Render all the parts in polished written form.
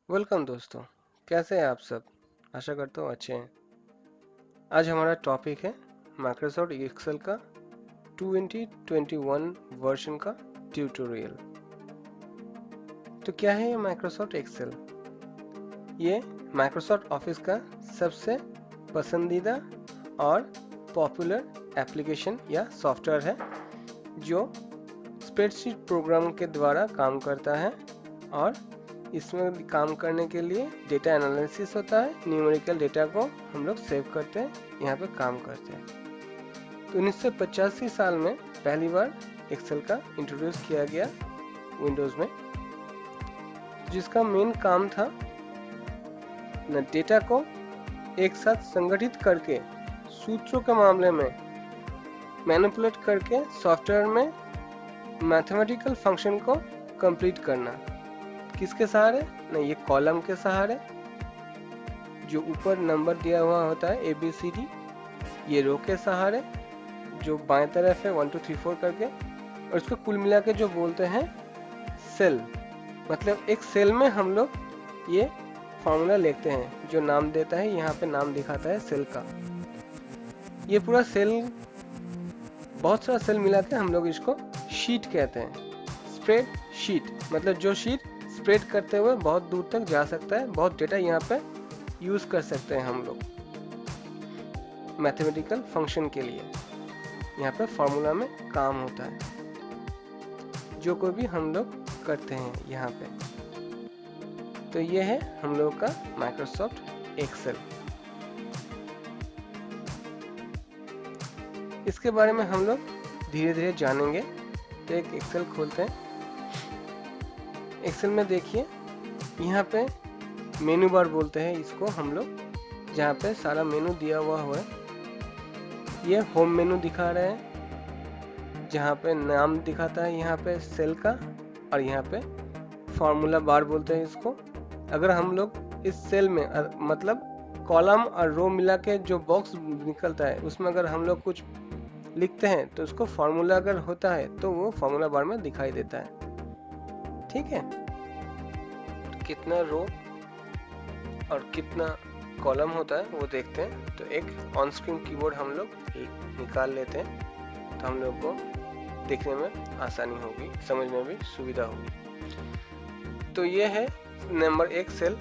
Welcome दोस्तों। कैसे हैं आप सब? आशा करता हूँ अच्छे हैं। आज हमारा टॉपिक है माइक्रोसॉफ्ट एक्सेल का 2021 वर्जन का ट्यूटोरियल। तो क्या है ये माइक्रोसॉफ्ट एक्सेल? ये माइक्रोसॉफ्ट ऑफिस का सबसे पसंदीदा और पॉपुलर एप्लीकेशन या सॉफ्टवेयर है जो स्प्रेडशीट प्रोग्राम के द्वारा काम करता है और इसमें काम करने के लिए डेटा एनालिसिस होता है। न्यूमेरिकल डेटा को हम लोग सेव करते हैं, यहाँ पे काम करते हैं। तो 1985 साल में पहली बार एक्सेल का इंट्रोड्यूस किया गया विंडोज में, जिसका मेन काम था न डेटा को एक साथ संगठित करके सूत्रों के मामले में मैनिपुलेट करके सॉफ्टवेयर में मैथमेटिकल फंक्शन को कंप्लीट करना। किसके सहारे? नहीं, ये कॉलम के सहारे, जो ऊपर नंबर दिया हुआ होता है ABCD, ये रो के सहारे जो बाएं तरफ है 1 2 3 4 करके, और इसको कुल मिला के जो बोलते हैं सेल। मतलब एक सेल में हम लोग ये फॉर्मूला लिखते हैं जो नाम देता है, यहाँ पे नाम दिखाता है सेल का। ये पूरा सेल, बहुत सारा सेल मिला के हम लोग इसको शीट कहते हैं। स्प्रेड शीट मतलब जो शीट स्प्रेड करते हुए बहुत दूर तक जा सकता है, बहुत डेटा यहाँ पे यूज कर सकते हैं हम लोग मैथमेटिकल फंक्शन के लिए। यहाँ पे फॉर्मूला में काम होता है जो कोई भी हम लोग करते हैं यहाँ पे। तो ये है हम लोग का माइक्रोसॉफ्ट एक्सेल। इसके बारे में हम लोग धीरे धीरे जानेंगे। तो एक एक्सेल खोलते हैं। एक्सेल में देखिए यहाँ पे मेनू बार बोलते हैं इसको हम लोग, जहाँ पे सारा मेनू दिया हुआ है। ये होम मेनू दिखा रहे हैं, जहाँ पे नाम दिखाता है यहाँ पे सेल का, और यहाँ पे फॉर्मूला बार बोलते हैं इसको। अगर हम लोग इस सेल में मतलब कॉलम और रो मिला के जो बॉक्स निकलता है उसमें अगर हम लोग कुछ लिखते हैं तो उसको फॉर्मूला अगर होता है तो वो फॉर्मूला बार में दिखाई देता है। ठीक है, तो कितना रो और कितना कॉलम होता है वो देखते हैं। तो एक ऑन स्क्रीन कीबोर्ड हम लोग निकाल लेते हैं, तो हम लोग को देखने में आसानी होगी, समझने में भी सुविधा होगी। तो ये है नंबर 1 सेल।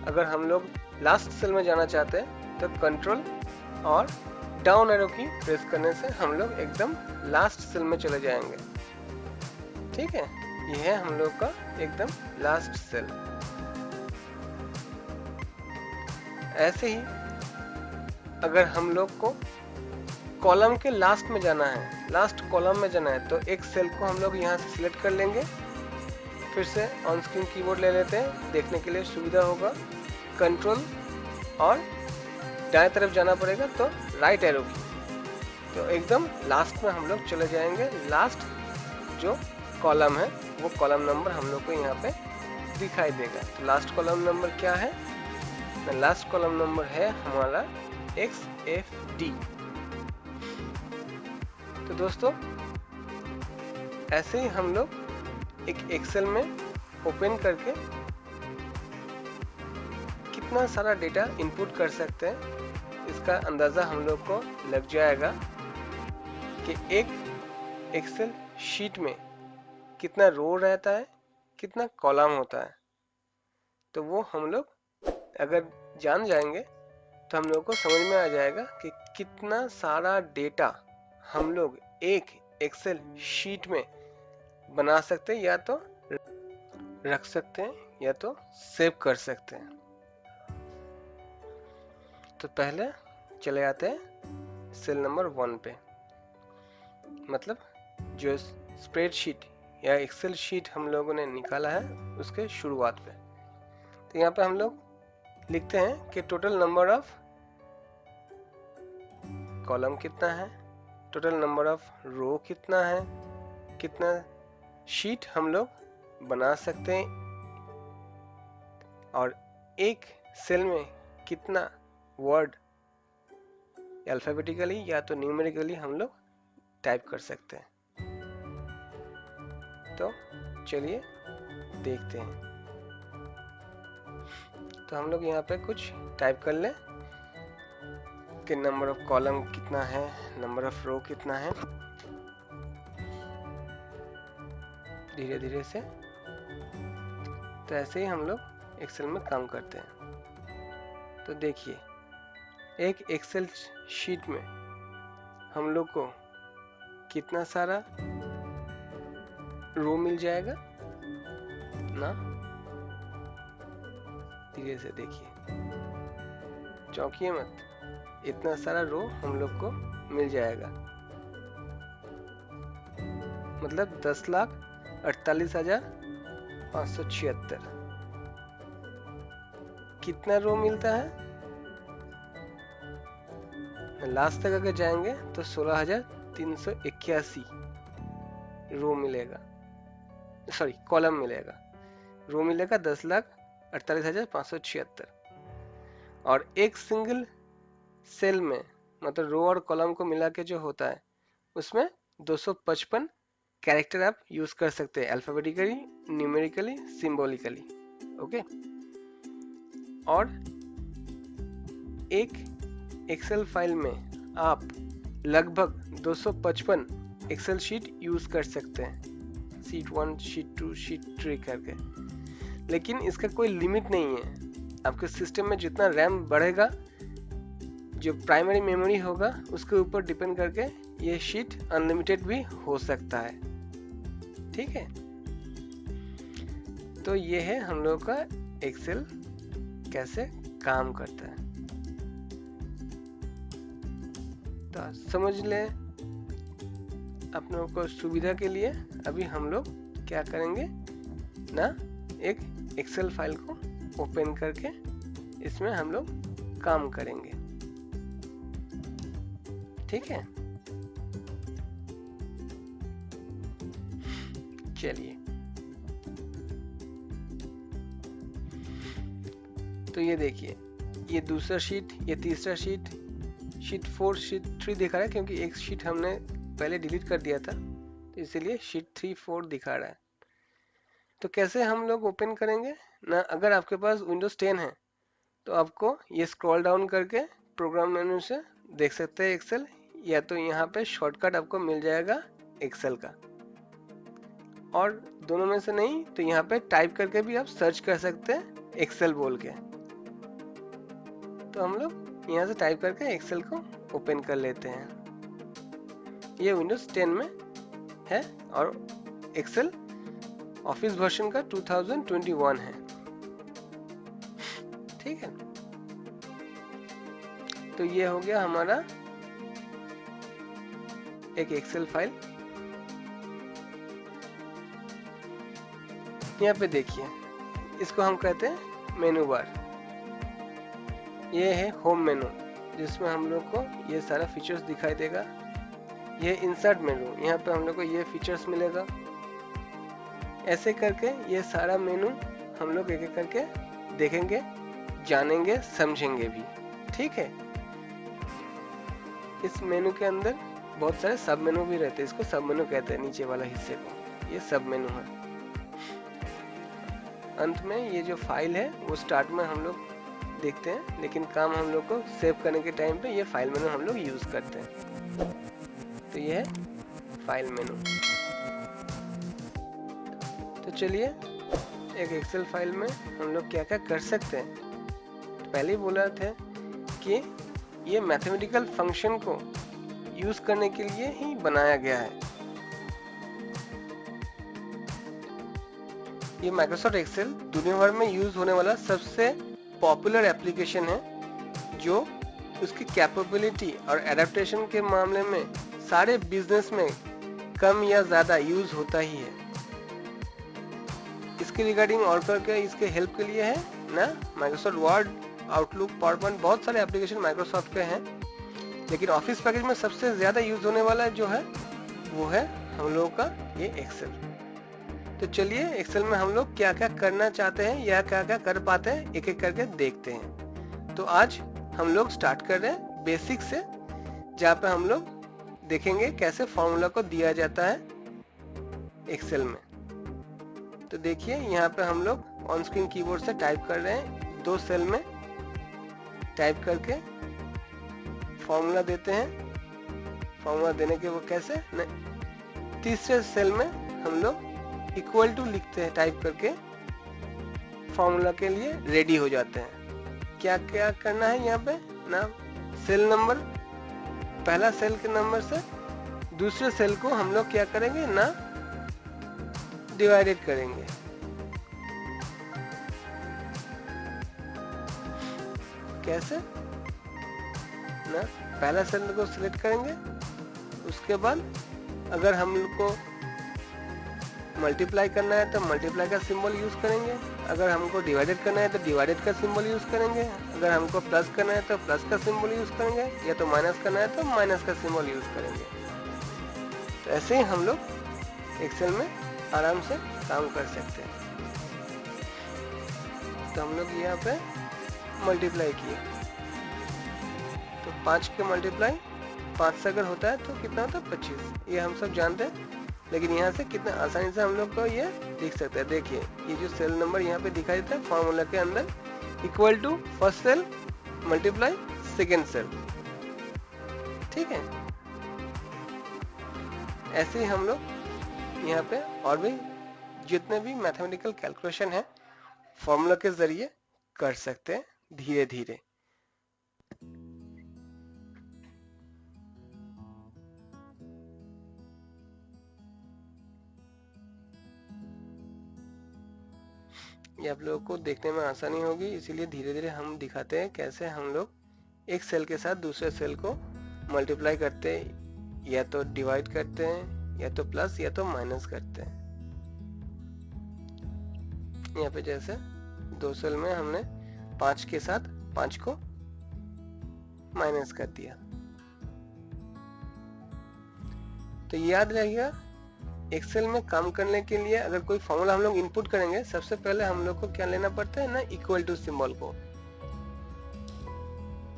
अगर हम लोग लास्ट सेल में जाना चाहते हैं तो कंट्रोल और डाउन एरो की प्रेस करने से हम लोग एकदम लास्ट सेल में चले जाएंगे। ठीक है, ये है हम लोग का एकदम लास्ट सेल। ऐसे ही अगर हम लोग को कॉलम के लास्ट में जाना है, लास्ट कॉलम में जाना है, तो एक सेल को हम लोग यहाँ से सिलेक्ट कर लेंगे। फिर से ऑन स्क्रीन कीबोर्ड ले लेते हैं, देखने के लिए सुविधा होगा। कंट्रोल और दाएं तरफ जाना पड़ेगा तो राइट एरो की, तो एकदम लास्ट में हम लोग चले जाएंगे। लास्ट जो कॉलम है वो कॉलम नंबर हम लोग को यहाँ पे दिखाई देगा। तो लास्ट कॉलम नंबर क्या है? लास्ट कॉलम नंबर है हमारा XFD। तो दोस्तों ऐसे ही हम लोग एक एक्सेल में ओपन करके कितना सारा डेटा इनपुट कर सकते हैं, इसका अंदाज़ा हम लोग को लग जाएगा कि एक एक्सेल शीट में कितना रो रहता है, कितना कॉलम होता है। तो वो हम लोग अगर जान जाएंगे तो हम लोग को समझ में आ जाएगा कि कितना सारा डेटा हम लोग एक एक्सेल शीट में बना सकते हैं, या तो रख सकते हैं या तो सेव कर सकते हैं। तो पहले चले आते हैं सेल नंबर 1 पे, मतलब जो स्प्रेडशीट या एक्सेल शीट हम लोगों ने निकाला है उसके शुरुआत पे। तो यहाँ पे हम लोग लिखते हैं कि टोटल नंबर ऑफ कॉलम कितना है, टोटल नंबर ऑफ रो कितना है, कितना शीट हम लोग बना सकते हैं, और एक सेल में कितना वर्ड अल्फाबेटिकली या तो न्यूमेरिकली हम लोग टाइप कर सकते हैं। तो चलिए देखते हैं। तो हम लोग यहाँ पे कुछ टाइप कर लें कि नंबर ऑफ कॉलम कितना है, नंबर ऑफ रो कितना है, धीरे धीरे से। तो ऐसे ही हम लोग एक्सेल में काम करते हैं। तो देखिए, एक एक्सेल शीट में हम लोग को कितना सारा रो मिल जाएगा ना। धीरे से देखिए, चौंकिए मत, इतना सारा रो हम लोग को मिल जाएगा। मतलब 10,48,576। कितना रो मिलता है? लास्ट तक अगर जाएंगे तो 16,381 रो मिलेगा, सॉरी कॉलम मिलेगा। रो मिलेगा 10,48,576। और एक सिंगल सेल में, मतलब रो और कॉलम को मिला के जो होता है, उसमें 255 कैरेक्टर आप यूज कर सकते हैं, अल्फाबेटिकली, न्यूमेरिकली, सिंबॉलिकली। ओके। और एक एक्सेल फाइल में आप लगभग 255 एक्सेल शीट यूज कर सकते हैं, शीट 1, शीट 2, शीट 3 करके। लेकिन इसका कोई लिमिट नहीं है। आपके सिस्टम में जितना रैम बढ़ेगा, जो प्राइमरी मेमोरी होगा, उसके ऊपर डिपेंड करके ये शीट अनलिमिटेड भी हो सकता है। ठीक है। तो ये है हम लोग का एक्सेल कैसे काम करता है। तो समझ लें, आप लोगों को सुविधा के लिए अभी हम लोग क्या करेंगे ना, एक एक्सेल फाइल को ओपन करके इसमें हम लोग काम करेंगे। ठीक है। चलिए, तो ये देखिए, ये दूसरा शीट, ये तीसरा शीट, शीट 4, शीट 3 दिखा रहा है, क्योंकि एक शीट हमने पहले डिलीट कर दिया था, तो इसलिए शीट 3, 4 दिखा रहा है। तो कैसे हम लोग ओपन करेंगे ना, अगर आपके पास विंडोज 10 है तो आपको ये स्क्रॉल डाउन करके प्रोग्राम मेनू से देख सकते हैं एक्सेल, या तो यहाँ पे शॉर्टकट आपको मिल जाएगा एक्सेल का। और दोनों में से नहीं तो यहाँ पे टाइप करके भी आप सर्च कर सकते हैं एक्सेल बोल के। तो हम लोग यहाँ से टाइप करके एक्सेल को ओपन कर लेते हैं। ये विंडोज 10 में है और एक्सेल ऑफिस वर्जन का 2021 है। ठीक है। तो ये हो गया हमारा एक एक्सेल फाइल। यहाँ पे देखिए, इसको हम कहते हैं मेनू बार। ये है होम मेनू, जिसमें हम लोग को ये सारा फीचर्स दिखाई देगा। ये इंसर्ट मेनू, यहाँ पे हम लोग को ये फीचर्स मिलेगा। ऐसे करके ये सारा मेनू हम लोग एक एक करके देखेंगे, जानेंगे, समझेंगे भी। ठीक है। इस मेनू के अंदर बहुत सारे सब मेनू भी रहते हैं, इसको सब मेनू कहते हैं, नीचे वाला हिस्से को। ये सब मेनू है। अंत में ये जो फाइल है वो स्टार्ट में हम लोग देखते हैं, लेकिन काम हम लोग को सेव करने के टाइम पे ये फाइल मेनू हम लोग यूज करते हैं। तो ये है फाइल मेनू। तो चलिए, एक एक्सेल फाइल में हम लोग क्या क्या कर सकते हैं। तो पहले ही बोला था कि ये मैथमेटिकल फंक्शन को यूज करने के लिए ही बनाया गया है। ये माइक्रोसॉफ्ट एक्सेल दुनिया भर में यूज होने वाला सबसे पॉपुलर एप्लीकेशन है, जो उसकी कैपेबिलिटी और एडेप्टेशन के मामले में सारे बिजनेस में कम या ज़्यादा यूज होता ही है। इसके रिगार्डिंग और करके इसके हेल्प के लिए है ना, माइक्रोसॉफ्ट वर्ड, आउटलुक, पावरपॉइंट, बहुत सारे एप्लीकेशन माइक्रोसॉफ्ट के हैं। लेकिन ऑफिस पैकेज में सबसे ज़्यादा यूज होने वाला जो है वो है हम लोगों का ये एक्सेल। तो चलिए, एक्सेल में हम लोग क्या क्या करना चाहते हैं या क्या क्या कर पाते हैं, एक एक करके देखते हैं। तो आज हम लोग स्टार्ट कर रहे हैं बेसिक से, जहाँ पे हम लोग देखेंगे कैसे फॉर्मूला को दिया जाता है एक्सेल में। तो देखिए, यहाँ पे हम लोग ऑन स्क्रीन कीबोर्ड से टाइप कर रहे हैं दो सेल में टाइप करके फॉर्मूला देते हैं। फॉर्मूला देने के वो कैसे, तीसरे सेल में हम लोग इक्वल टू लिखते हैं, टाइप करके फॉर्मूला के लिए रेडी हो जाते हैं। क्या क्या करना है यहाँ पे ना, सेल नंबर, पहला सेल के नंबर से दूसरे सेल को हम लोग क्या करेंगे ना, डिवाइडेड करेंगे। कैसे ना, पहला सेल को सिलेक्ट करेंगे, उसके बाद अगर हम लोग को मल्टीप्लाई करना है तो मल्टीप्लाई का सिंबल यूज करेंगे, अगर हमको डिवाइडेड करना है तो डिवाइडेड का सिंबल यूज करेंगे, अगर हमको प्लस करना है तो प्लस का सिंबल यूज करेंगे, या तो माइनस करना है तो माइनस का सिंबल यूज करेंगे। तो ऐसे ही हम लोग एक्सेल में आराम से काम कर सकते हैं। तो हम लोग यहाँ पे मल्टीप्लाई किए, तो 5 के मल्टीप्लाई 5 से अगर होता है तो कितना होता है 25, ये हम सब जानते हैं। लेकिन यहाँ से कितना आसानी से हम लोग को ये लिख सकते हैं। देखिए ये जो सेल नंबर यहाँ पे दिखाई देता है फॉर्मूला के अंदर, equal to first cell multiply second cell, ठीक है। ऐसे ही हम लोग यहाँ पे और भी जितने भी मैथमेटिकल कैलकुलेशन है फॉर्मूला के जरिए कर सकते हैं धीरे धीरे। ये आप लोगों को देखने में आसानी होगी, इसीलिए धीरे धीरे हम दिखाते हैं कैसे हम लोग एक सेल के साथ दूसरे सेल को मल्टीप्लाई करते हैं, या तो डिवाइड करते हैं, या तो प्लस या तो माइनस करते हैं। यहाँ पे जैसे दो सेल में हमने 5 के साथ 5 को माइनस कर दिया। तो याद रहिएगा एक्सेल में काम करने के लिए अगर कोई फॉर्मूला हम लोग इनपुट करेंगे, सबसे पहले हम लोग को क्या लेना पड़ता है ना, इक्वल टू सिंबल को।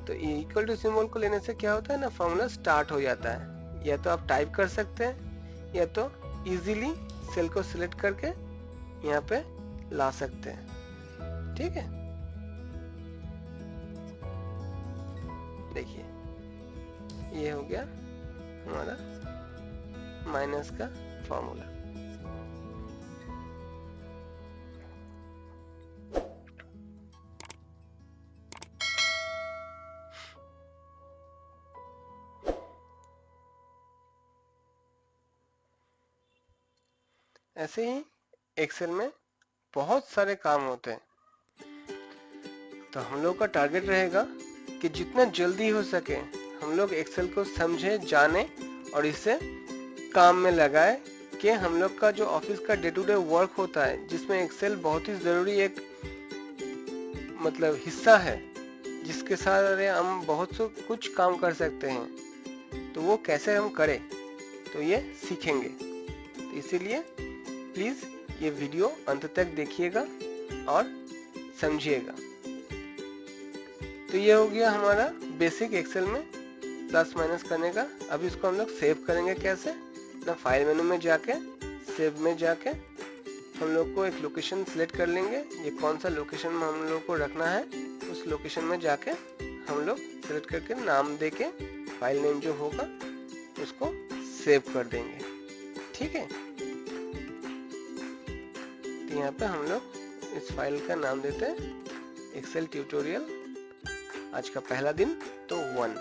तो इक्वल टू सिंबल को लेने से क्या होता है ना, फॉर्मूला स्टार्ट हो जाता है। या तो आप टाइप कर सकते हैं, या तो इजीली सेल को सिलेक्ट करके यहाँ पे ला सकते हैं, ठीक है। देखिए ये हो गया हमारा माइनस का फॉर्मूला। ऐसे ही एक्सेल में बहुत सारे काम होते हैं। तो हम लोग का टारगेट रहेगा कि जितना जल्दी हो सके हम लोग एक्सेल को समझे, जाने और इसे काम में लगाए, कि हम लोग का जो ऑफिस का डे टू डे वर्क होता है, जिसमें एक्सेल बहुत ही जरूरी एक मतलब हिस्सा है, जिसके साथ हम बहुत से कुछ काम कर सकते हैं। तो वो कैसे हम करें, तो ये सीखेंगे। तो इसीलिए प्लीज ये वीडियो अंत तक देखिएगा और समझिएगा। तो ये हो गया हमारा बेसिक एक्सेल में प्लस माइनस करने का। अभी इसको हम लोग सेव करेंगे कैसे ना, फाइल मेनू में जाके सेव में जाके हम लोग को एक लोकेशन सिलेक्ट कर लेंगे। ये कौन सा लोकेशन में हम लोग को रखना है, उस लोकेशन में जाके हम लोग सिलेक्ट करके नाम देके फाइल नेम जो होगा उसको सेव कर देंगे, ठीक है। तो यहाँ पे हम लोग इस फाइल का नाम देते हैं एक्सेल ट्यूटोरियल, आज का पहला दिन तो 1।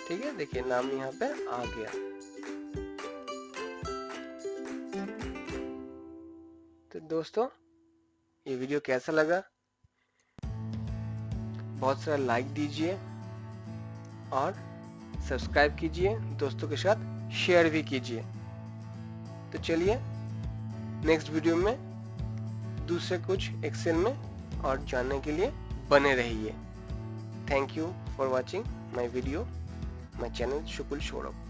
ठीक है, देखिए नाम यहाँ पे आ गया। तो दोस्तों ये वीडियो कैसा लगा, बहुत सारा लाइक दीजिए और सब्सक्राइब कीजिए, दोस्तों के साथ शेयर भी कीजिए। तो चलिए नेक्स्ट वीडियो में दूसरे कुछ एक्सेल में और जानने के लिए बने रहिए। Thank you for watching my video, my channel शुकुल शोरब।